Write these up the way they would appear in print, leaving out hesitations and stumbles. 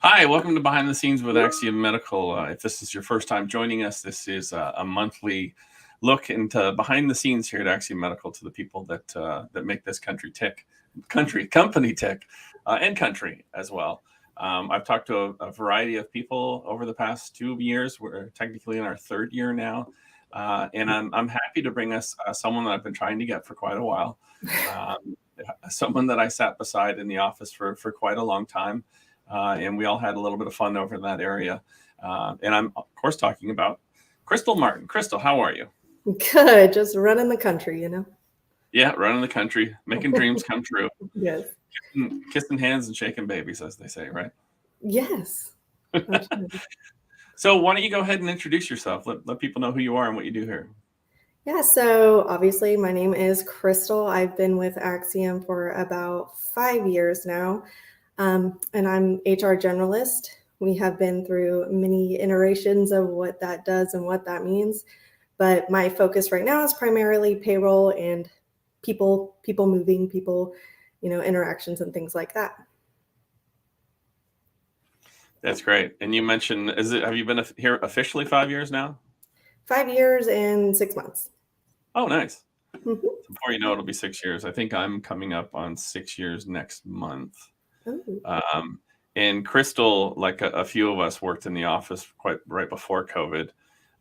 Hi, welcome to Behind the Scenes with Axiom Medical. If this is your first time joining us, this is a monthly look into behind the scenes here at Axiom Medical to the people that make this company tick, and country as well. I've talked to a variety of people over the past 2 years. We're technically in our third year now, and I'm happy to bring us someone that I've been trying to get for quite a while. Um, Someone that I sat beside in the office for quite a long time. And we all had a little bit of fun over in that area. And I'm, of course, talking about Kristal Martin. Kristal, how are you? Good, just running the country. Yeah, running the country, making dreams come true. Yes. Kissing hands and shaking babies, as they say, right? Yes. So why don't you go ahead and introduce yourself? Let people know who you are and what you do here. Yeah, so obviously my name is Kristal. I've been with Axiom for about 5 years now, and I'm HR Generalist. We have been through many iterations of what that does and what that means, but my focus right now is primarily payroll and people moving, interactions and things like that. That's great. And you mentioned, have you been here officially 5 years now? 5 years and 6 months. Oh, nice. Mhm. Before you know it, it'll be 6 years. I think I'm coming up on 6 years next month. Ooh. And Kristal, like a few of us, worked in the office quite right before COVID,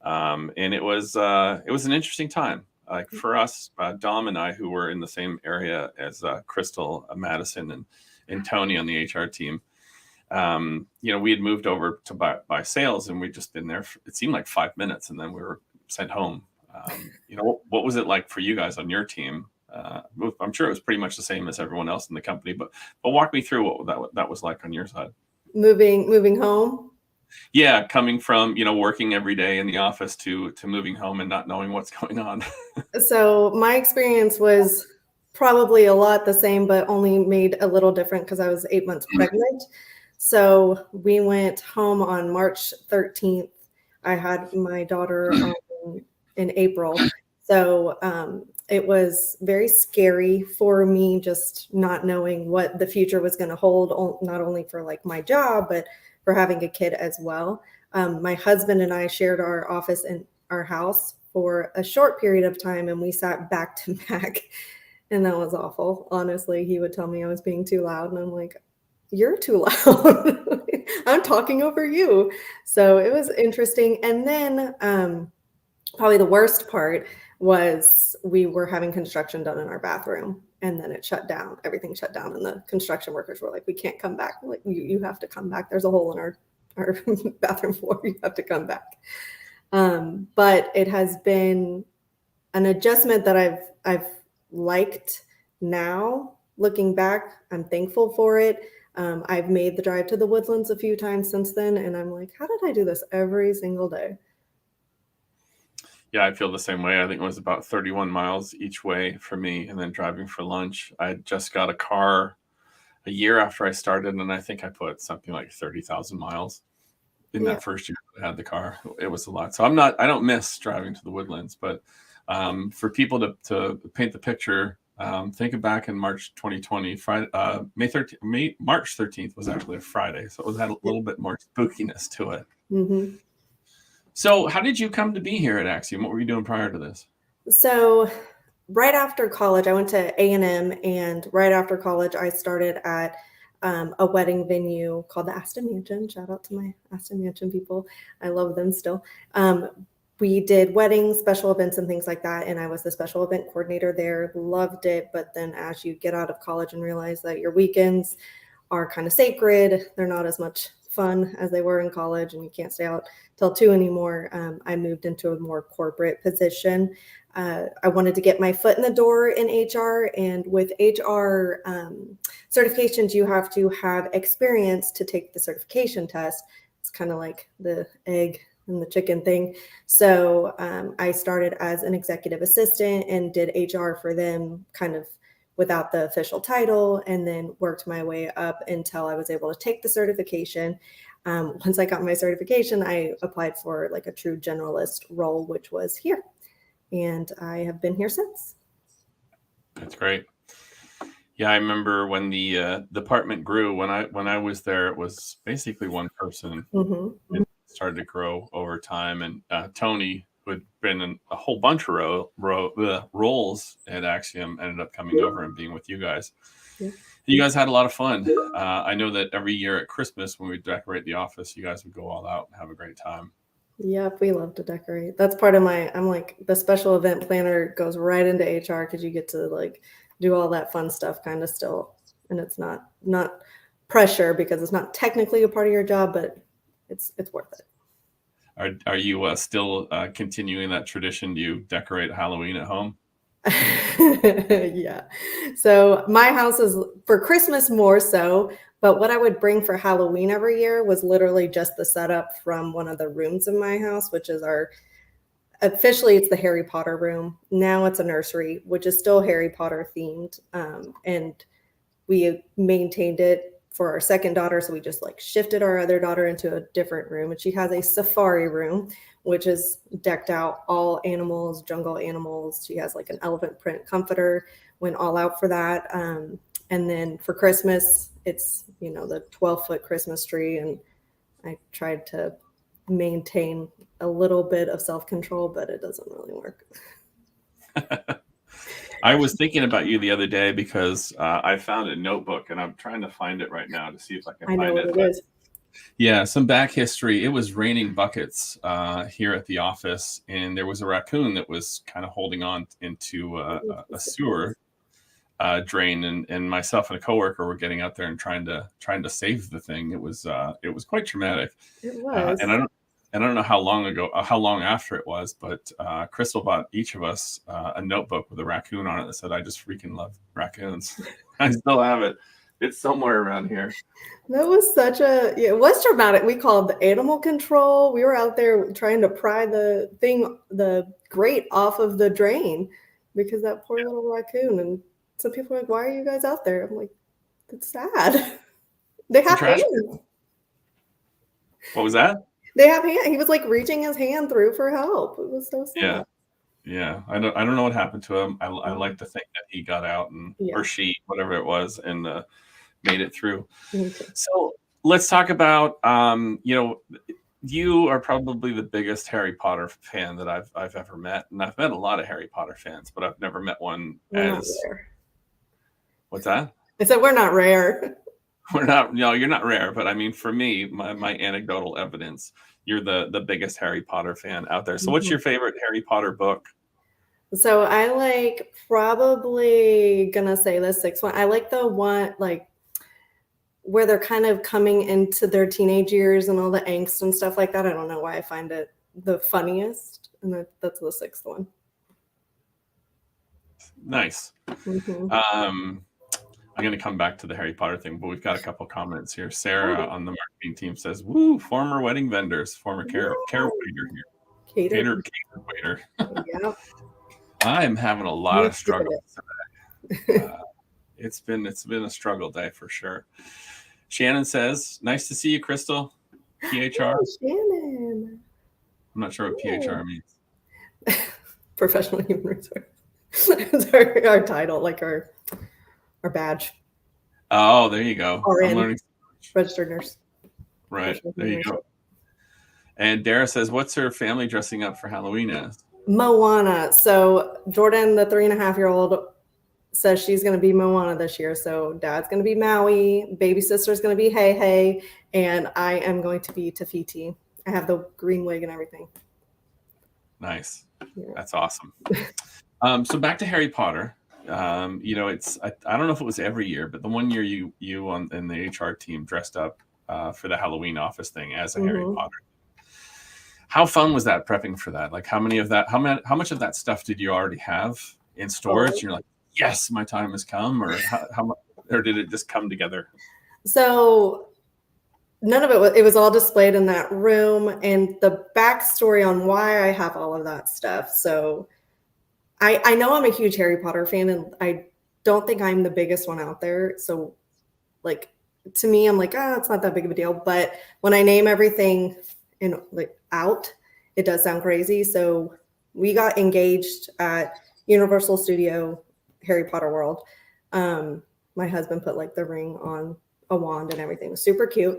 and it was an interesting time. Like for us, Dom and I, who were in the same area as Kristal, Madison, and Tony on the HR team, we had moved over to buy sales, and we'd just been there. It seemed like 5 minutes, and then we were sent home. What was it like for you guys on your team? I'm sure it was pretty much the same as everyone else in the company, but walk me through what that was like on your side. Moving home. Yeah, coming from working every day in the office to moving home and not knowing what's going on. So my experience was probably a lot the same, but only made a little different because I was 8 months pregnant. So we went home on March 13th. I had my daughter in April. So it was very scary for me, just not knowing what the future was going to hold, not only for like my job, but for having a kid as well. My husband and I shared our office in our house for a short period of time, and we sat back to back, and that was awful. Honestly, he would tell me I was being too loud, and I'm like, you're too loud. I'm talking over you. So it was interesting. And then probably the worst part was we were having construction done in our bathroom, and then it shut down. Everything shut down, and the construction workers were like, we can't come back. Like, you have to come back. There's a hole in our bathroom floor. You have to come back. But it has been an adjustment that I've liked now. Looking back, I'm thankful for it. I've made the drive to the Woodlands a few times since then, and I'm like, how did I do this every single day? Yeah, I feel the same way. I think it was about 31 miles each way for me, and then driving for lunch. I just got a car a year after I started, and I think I put something like 30,000 miles in that first year I had the car. It was a lot. So I don't miss driving to the Woodlands, but for people to paint the picture, think back in March 2020, Friday, March 13th was actually a Friday. So it had a little bit more spookiness to it. Mm-hmm. So how did you come to be here at Axiom? What were you doing prior to this? So right after college, I went to A&M, and right after college, I started at a wedding venue called the Aston Mansion. Shout out to my Aston Mansion people. I love them still. We did weddings, special events, and things like that. And I was the special event coordinator there. Loved it. But then as you get out of college and realize that your weekends are kind of sacred, they're not as much fun as they were in college, and you can't stay out till 2 anymore. I moved into a more corporate position. I wanted to get my foot in the door in HR, and with HR certifications, you have to have experience to take the certification test. It's kind of like the egg and the chicken thing. So I started as an executive assistant and did HR for them, kind of without the official title, and then worked my way up until I was able to take the certification. Once I got my certification, I applied for like a true generalist role, which was here. And I have been here since. That's great. Yeah, I remember when the department grew. When I was there, it was basically one person. Mm-hmm. It started to grow over time, and Tony, who had been in a whole bunch of roles at Axiom, ended up coming over and being with you guys. Yeah. You guys had a lot of fun. I know that every year at Christmas, when we decorate the office, you guys would go all out and have a great time. Yep, we love to decorate. That's part of I'm like the special event planner goes right into HR because you get to like do all that fun stuff kind of still. And it's not pressure because it's not technically a part of your job, but it's worth it. Are you still continuing that tradition? Do you decorate Halloween at home? Yeah. So my house is for Christmas more so, but what I would bring for Halloween every year was literally just the setup from one of the rooms in my house, which is officially it's the Harry Potter room. Now it's a nursery, which is still Harry Potter themed. And we maintained it for our second daughter. So we just like shifted our other daughter into a different room. And she has a safari room, which is decked out all animals, jungle animals. She has like an elephant print comforter, went all out for that. And then for Christmas, it's, the 12-foot Christmas tree. And I tried to maintain a little bit of self-control, but it doesn't really work. I was thinking about you the other day because I found a notebook and I'm trying to find it right now to see if I can I know find what it. it is. Yeah, some back history. It was raining buckets here at the office, and there was a raccoon that was kind of holding on into a sewer drain, and myself and a coworker were getting out there and trying to save the thing. It was quite traumatic. It was. And I don't know how long after it was, but Kristal bought each of us a notebook with a raccoon on it that said, "I just freaking love raccoons." I still have it. It's somewhere around here. That was it was dramatic. We called the animal control. We were out there trying to pry the grate off of the drain because that poor little raccoon. And some people are like, "Why are you guys out there?" I'm like, "It's sad." They have hands. What was that? They have hands. He was like reaching his hand through for help. It was so sad. Yeah. I don't know what happened to him. I like to think that he got out or she, whatever it was, and made it through. So let's talk about you are probably the biggest Harry Potter fan that I've ever met, and I've met a lot of Harry Potter fans, but I've never met one as rare. What's that? I said we're not rare. We're not. No, you're not rare, but I mean, for me, my anecdotal evidence, you're the biggest Harry Potter fan out there. So what's your favorite Harry Potter book? So I like probably gonna say the sixth one. I like the one like where they're kind of coming into their teenage years and all the angst and stuff like that. I don't know why I find it the funniest. And that's the sixth one. Nice. I'm going to come back to the Harry Potter thing, but we've got a couple comments here. Sarah on the marketing team says, "Woo, former wedding vendors, former care waiter here. Cater waiter." Yeah. I'm having a lot of struggles today. It's been a struggle day for sure. Shannon says, "Nice to see you, Kristal." PHR. Oh, Shannon. I'm not sure what PHR means. Professional Human Resource. It's our title, like our badge. Oh, there you go. I'm learning registered nurse. Right. There you go. And Dara says, "What's her family dressing up for Halloween as?" Moana. So Jordan, the 3.5-year-old, says she's going to be Moana this year. So dad's going to be Maui, baby sister's going to be Hey Hey, and I am going to be Tafiti. I have the green wig and everything. Nice. Yeah. That's awesome. So back to Harry Potter. It's I don't know if it was every year, but the one year you and the HR team dressed up for the Halloween office thing as a Harry Potter. How fun was that prepping for that? Like how much of that stuff did you already have in storage? And you're like, yes, my time has come, or or did it just come together? So none of it was all displayed in that room, and the backstory on why I have all of that stuff. So I know I'm a huge Harry Potter fan, and I don't think I'm the biggest one out there. So like to me, I'm like, it's not that big of a deal. But when I name everything out, it does sound crazy. So we got engaged at Universal Studio Harry Potter World. my husband put like the ring on a wand and everything. It was super cute.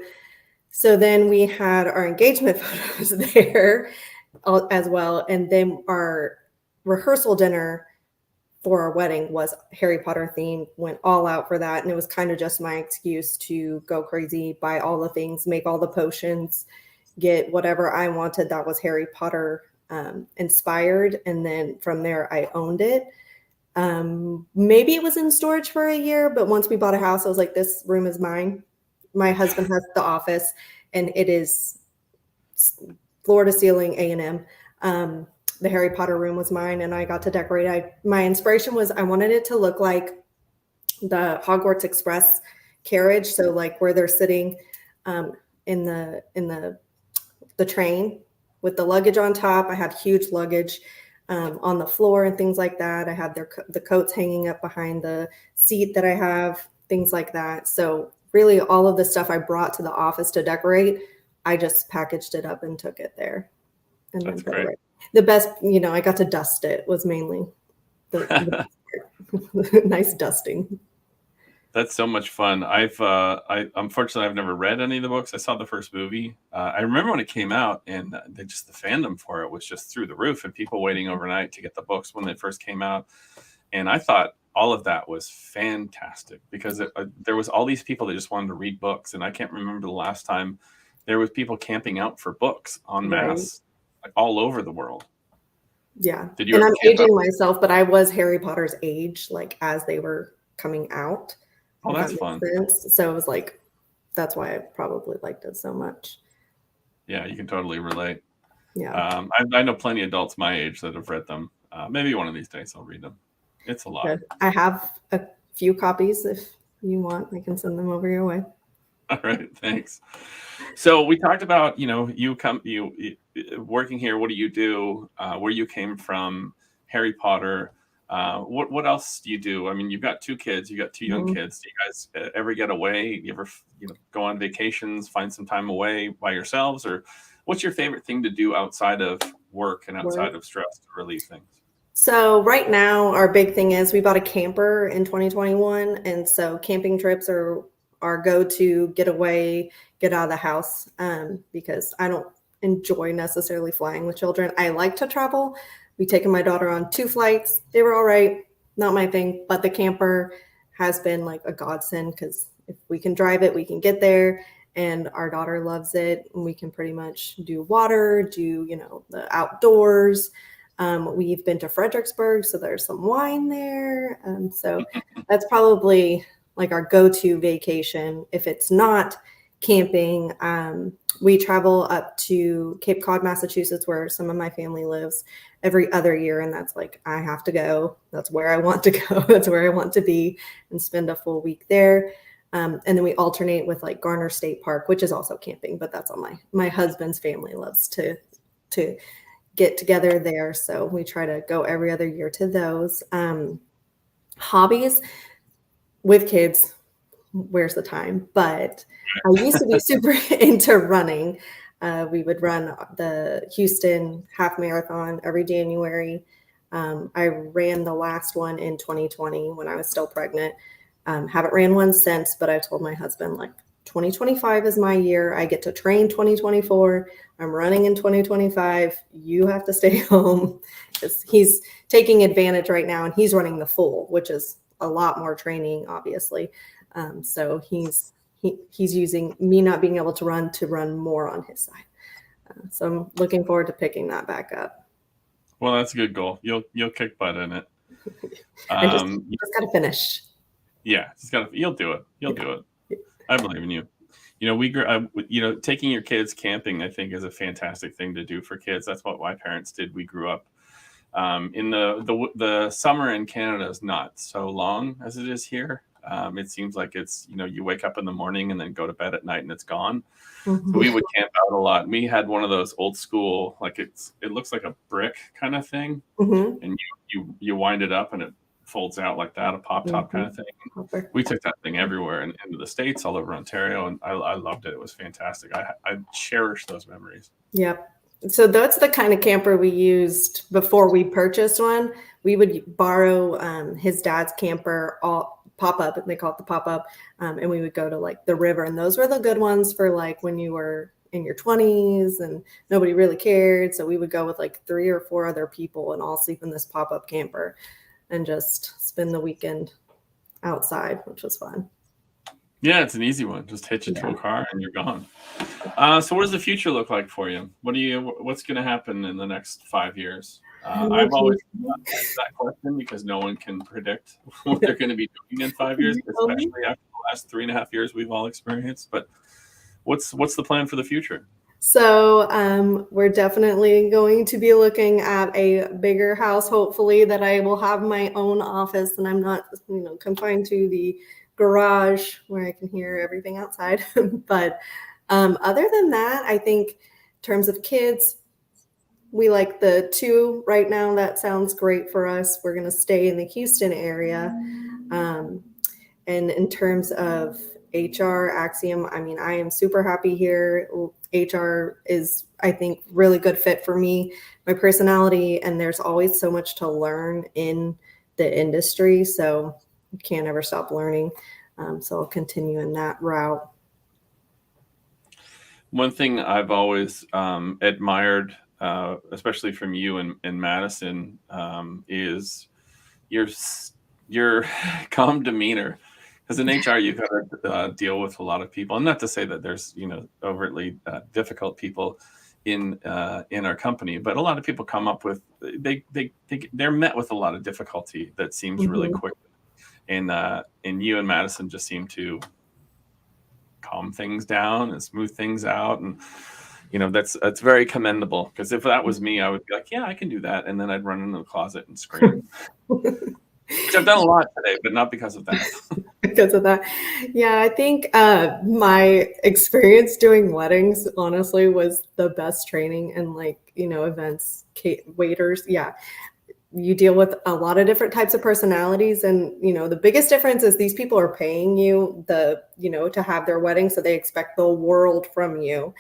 So then we had our engagement photos there as well. And then our rehearsal dinner for our wedding was Harry Potter themed, went all out for that. And it was kind of just my excuse to go crazy, buy all the things, make all the potions, get whatever I wanted that was Harry Potter inspired. And then from there, I owned it. Maybe it was in storage for a year, but once we bought a house, I was like, this room is mine. My husband has the office, and it is floor to ceiling A&M. The Harry Potter room was mine, and I got to decorate. My inspiration was I wanted it to look like the Hogwarts Express carriage, so like where they're sitting in the train with the luggage on top. I had huge luggage on the floor and things like that. I had the coats hanging up behind the seat that I have, things like that. So really all of the stuff I brought to the office to decorate, I just packaged it up and took it there. And That's great. The best, I got to dust it was mainly the nice dusting. That's so much fun. Unfortunately, I've never read any of the books. I saw the first movie. I remember when it came out, and the fandom for it was just through the roof, and people waiting overnight to get the books when they first came out. And I thought all of that was fantastic because there was all these people that just wanted to read books, and I can't remember the last time there was people camping out for books en masse, like all over the world. Yeah, Did you? And I'm aging myself, but I was Harry Potter's age, like as they were coming out. Oh, that's fun. So it was like, that's why I probably liked it so much. Yeah, you can totally relate. Yeah. I know plenty of adults my age that have read them. Maybe one of these days I'll read them. It's a lot. Good. I have a few copies. If you want, I can send them over your way. All right, thanks. So we talked about, you working here. What do you do? Where you came from? Harry Potter. What else do you do? I mean, you've got 2 kids. You got 2 young kids. Do you guys ever get away? Do you ever, go on vacations, find some time away by yourselves, or what's your favorite thing to do outside of work and outside of stress to relieve things? So right now, our big thing is we bought a camper in 2021, and so camping trips are our go-to getaway, get out of the house, because I don't enjoy necessarily flying with children. I like to travel. We've taken my daughter on 2 flights. They were all right, not my thing, but the camper has been like a godsend because if we can drive it, we can get there, and our daughter loves it. And we can pretty much do water, do, the outdoors. We've been to Fredericksburg, so there's some wine there. So that's probably like our go-to vacation. If it's not camping, we travel up to Cape Cod, Massachusetts, where some of my family lives, every other year. And that's like, I have to go. That's where I want to go. That's where I want to be and spend a full week there. And then we alternate with like Garner State Park, which is also camping, but that's on my husband's family loves to get together there. So we try to go every other year to those. Hobbies with kids, where's the time? But I used to be super into running. We would run the Houston half marathon every January. I ran the last one in 2020 when I was still pregnant. Haven't ran one since, but I told my husband, like, 2025 is my year. I get to train 2024. I'm running in 2025. You have to stay home because he's taking advantage right now, and he's running the full, which is a lot more training, obviously. So he's using me not being able to run more on his side. So I'm looking forward to picking that back up. Well, that's a good goal. You'll kick butt in it. I just got to finish. Yeah, you'll do it. You'll do it. I believe in you. Taking your kids camping, I think, is a fantastic thing to do for kids. That's what my parents did. We grew up in the summer in Canada is not so long as it is here. It seems like it's, you wake up in the morning and then go to bed at night and it's gone. Mm-hmm. So we would camp out a lot. We had one of those old school, like it looks like a brick kind of thing. Mm-hmm. And you wind it up and it folds out like that, a pop top kind of thing. Okay. We took that thing everywhere and into the States, all over Ontario, and I loved it. It was fantastic. I cherish those memories. Yep. So that's the kind of camper we used before we purchased one. We would borrow his dad's camper pop-up, and they call it the pop-up. And we would go to like the river, and those were the good ones for like when you were in your 20s and nobody really cared. So we would go with like 3 or 4 other people and all sleep in this pop-up camper and just spend the weekend outside, which was fun. Yeah, it's an easy one. Just hitch it to a car and you're gone. So what does the future look like for you? What's going to happen in the next 5 years? I've always asked that question because no one can predict what they're going to be doing in 5 years, especially after the last 3.5 years we've all experienced. But what's the plan for the future? So we're definitely going to be looking at a bigger house, hopefully, that I will have my own office and I'm not, confined to the garage where I can hear everything outside. But other than that, I think in terms of kids, we like the 2 right now. That sounds great for us. We're going to stay in the Houston area. And in terms of HR, Axiom, I mean, I am super happy here. HR is, I think, really good fit for me, my personality, and there's always so much to learn in the industry. So you can't ever stop learning. So I'll continue in that route. One thing I've always admired, especially from you and Madison, is your calm demeanor. Because in HR, you've got to deal with a lot of people, and not to say that there's overtly difficult people in our company, but a lot of people come up with they're met with a lot of difficulty that seems really quick, and you and Madison just seem to calm things down and smooth things out, and that's very commendable. Because if that was me, I would be like, yeah, I can do that, and then I'd run into the closet and scream. Which I've done a lot today, but not because of that. Because of that. Yeah, I think my experience doing weddings, honestly, was the best training. And events, waiters. Yeah, you deal with a lot of different types of personalities. And, the biggest difference is these people are paying you to have their wedding. So they expect the world from you,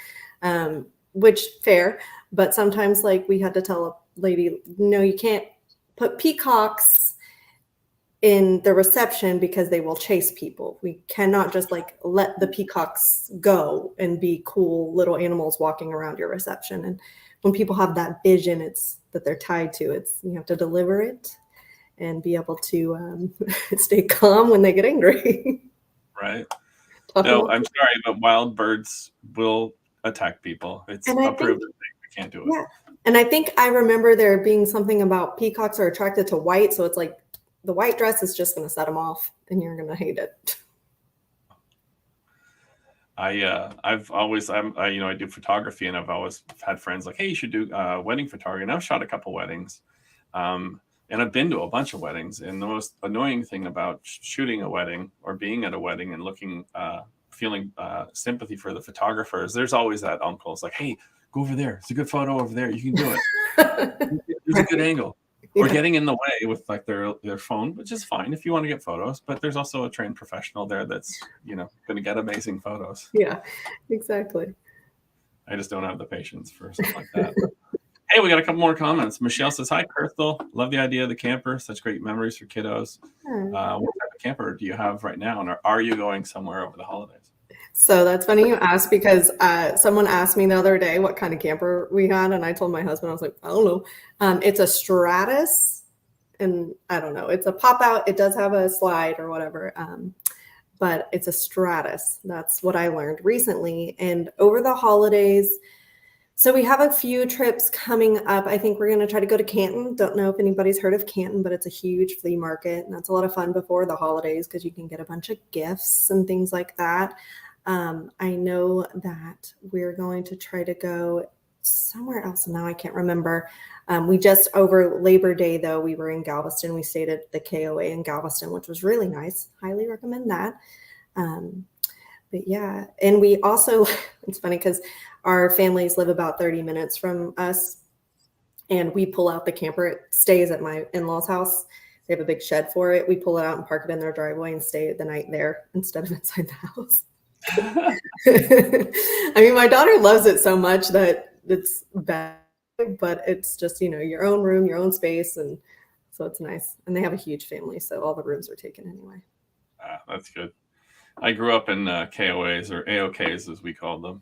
which fair. But sometimes we had to tell a lady, no, you can't put peacocks in the reception because they will chase people. We cannot just let the peacocks go and be cool little animals walking around your reception. And when people have that vision, it's that they're tied to, you have to deliver it and be able to stay calm when they get angry. Right. No, I'm sorry, but wild birds will attack people. It's a proven thing. We can't do it. Yeah. And I think I remember there being something about peacocks are attracted to white. So it's the white dress is just going to set them off and you're going to hate it. I do photography, and I've always had friends like, hey, you should do wedding photography. And I've shot a couple weddings, and I've been to a bunch of weddings. And the most annoying thing about shooting a wedding or being at a wedding and feeling sympathy for the photographers, there's always that uncle. It's like, hey, go over there. It's a good photo over there. You can do it. There's a good angle. Or getting in the way with their phone, which is fine if you want to get photos, but there's also a trained professional there that's going to get amazing photos. Yeah, exactly. I just don't have the patience for something like that. Hey, we got a couple more comments. Michelle says, hi, Kristal. Love the idea of the camper. Such great memories for kiddos. What type of camper do you have right now? And are you going somewhere over the holidays? So that's funny you asked, because someone asked me the other day what kind of camper we had. And I told my husband, I was like, I don't know. It's a Stratus, and I don't know. It's a pop out. It does have a slide or whatever. But it's a Stratus. That's what I learned recently. And over the holidays, so we have a few trips coming up. I think we're going to try to go to Canton. Don't know if anybody's heard of Canton, but it's a huge flea market. And that's a lot of fun before the holidays because you can get a bunch of gifts and things like that. I know that we're going to try to go somewhere else. Now I can't remember. We just over Labor Day, though, we were in Galveston. We stayed at the KOA in Galveston, which was really nice. Highly recommend that. But yeah, and we also, it's funny because our families live about 30 minutes from us, and we pull out the camper. It stays at my in-laws' house. They have a big shed for it. We pull it out and park it in their driveway and stay the night there instead of inside the house. I mean, my daughter loves it so much that it's bad, but it's just, your own room, your own space. And so it's nice. And they have a huge family, so all the rooms are taken anyway. That's good. I grew up in KOAs, or AOKs as we called them.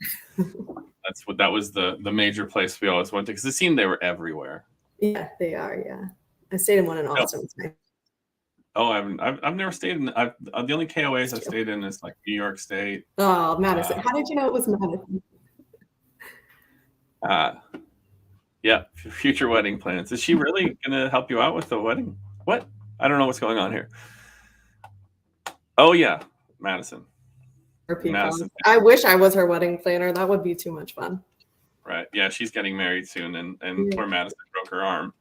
That was the major place we always went to, because it seemed they were everywhere. Yeah, they are. Yeah, I stayed in one in Austin. Oh, I've never stayed in. The only KOAs I've stayed in is like New York State. Oh, Madison. How did you know it was Madison? Yeah, future wedding plans. Is she really gonna help you out with the wedding? What? I don't know what's going on here. Oh yeah, Madison. Madison. I wish I was her wedding planner. That would be too much fun. Right. Yeah, she's getting married soon, and poor Madison broke her arm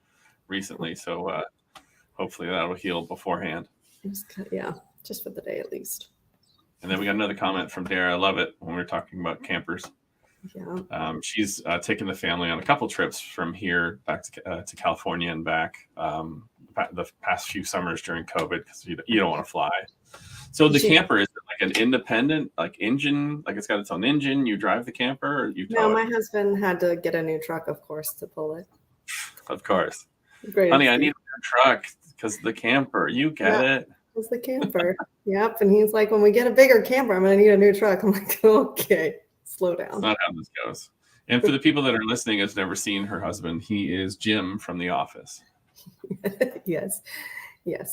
recently, so hopefully that'll heal beforehand. Yeah, just for the day at least. And then we got another comment from Dara. I love it when we're talking about campers. Yeah. She's taken the family on a couple trips from here back to California and back the past few summers during COVID, because you don't want to fly. So the camper, is it like an independent engine? Like it's got its own engine? You drive the camper, or you tow No, my husband had to get a new truck, of course, to pull it. Of course. Great. Honey, I need a new truck because the camper. You get it. It's the camper. Yep. And he's like, when we get a bigger camper, I'm going to need a new truck. I'm like, okay, slow down. That's not how this goes. And for the people that are listening has never seen her husband, he is Jim from The Office. Yes.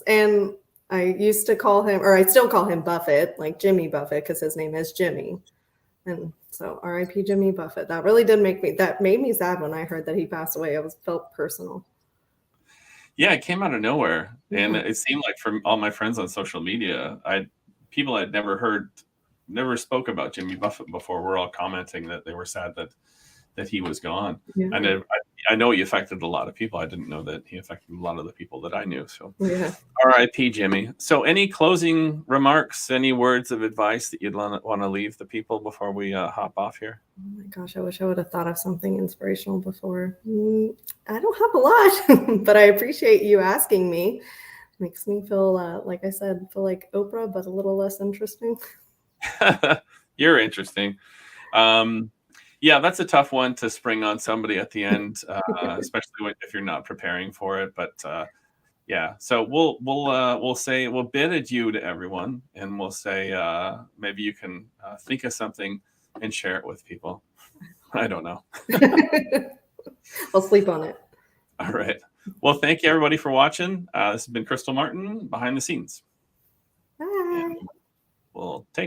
And I used to call him, or I still call him Buffett, like Jimmy Buffett, because his name is Jimmy. And so R.I.P. Jimmy Buffett. That really did made me sad when I heard that he passed away. It felt personal. Yeah, it came out of nowhere. And it seemed like, from all my friends on social media, people I'd never spoke about Jimmy Buffett before were all commenting that they were sad that he was gone. Yeah. And I know he affected a lot of people. I didn't know that he affected a lot of the people that I knew. So R.I.P. Jimmy. So any closing remarks, any words of advice that you'd want to leave the people before we hop off here? Oh my gosh, I wish I would have thought of something inspirational before. I don't have a lot, but I appreciate you asking me. Makes me feel, like I said, feel like Oprah, but a little less interesting. You're interesting. Yeah, that's a tough one to spring on somebody at the end, especially if you're not preparing for it. But yeah, so we'll bid adieu to everyone, and we'll say maybe you can think of something and share it with people. I don't know. I'll sleep on it. All right. Well, thank you everybody for watching. This has been Kristal Martin behind the scenes. Bye. We'll take